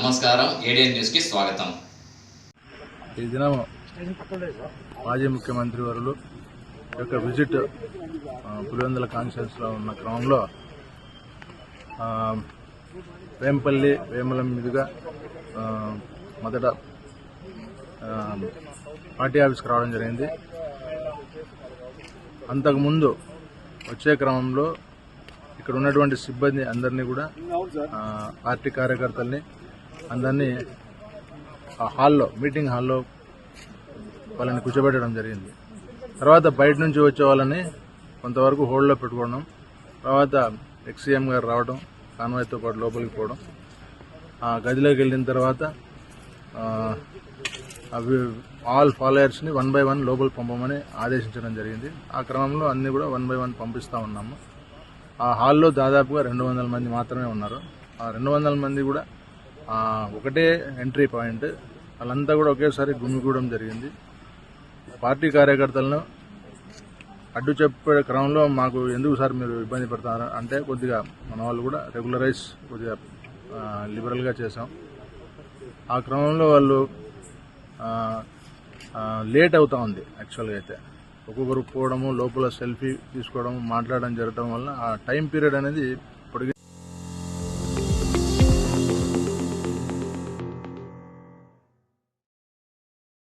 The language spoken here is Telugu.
నమస్కారం, ఏడియన్ న్యూస్ కి స్వాగతం. ఈ దినం మాజీ ముఖ్యమంత్రి వర్యులు యొక్క విజిట్ పులివెందుల కాన్స్టిట్యున్సీలో ఉన్న క్రమంలో వేంపల్లి వేములం మీదుగా మొదట పార్టీ ఆఫీస్కి రావడం జరిగింది. అంతకుముందు వచ్చే క్రమంలో ఇక్కడ ఉన్నటువంటి సిబ్బంది అందరినీ కూడా పార్టీ కార్యకర్తల్ని అందరినీ మీటింగ్ హాల్లో వాళ్ళని కూర్చోబెట్టడం జరిగింది. తర్వాత బయట నుంచి వచ్చే వాళ్ళని కొంతవరకు హోల్డ్లో పెట్టుకోవడం, తర్వాత ఎక్స్సీఎం గారు రావడం, కాన్వాయ్తో పాటు లోపలికి పోవడం, ఆ గదిలోకి వెళ్ళిన తర్వాత అవి ఆల్ ఫాలోయర్స్ని 1 by 1 లోపలికి పంపమని ఆదేశించడం జరిగింది. ఆ క్రమంలో అన్ని కూడా 1 by 1 పంపిస్తూ ఉన్నాము. ఆ హాల్లో దాదాపుగా 200 మంది మాత్రమే ఉన్నారు. ఆ 200 మంది కూడా ఒకటే ఎంట్రీ పాయింట్, వాళ్ళంతా కూడా ఒకేసారి గుమిగూడడం జరిగింది. పార్టీ కార్యకర్తలను అడ్డు చెప్పే క్రమంలో మాకు ఎందుకు సార్ మీరు ఇబ్బంది పడతారు అంటే కొద్దిగా మన వాళ్ళు కూడా రెగ్యులరైజ్ కొద్దిగా లిబరల్గా చేసాం. ఆ క్రమంలో వాళ్ళు లేట్ అవుతా ఉంది. యాక్చువల్గా అయితే ఒక్కొక్కరు పోవడము, లోపల సెల్ఫీ తీసుకోవడం, మాట్లాడడం జరగడం వల్ల ఆ టైం పీరియడ్ అనేది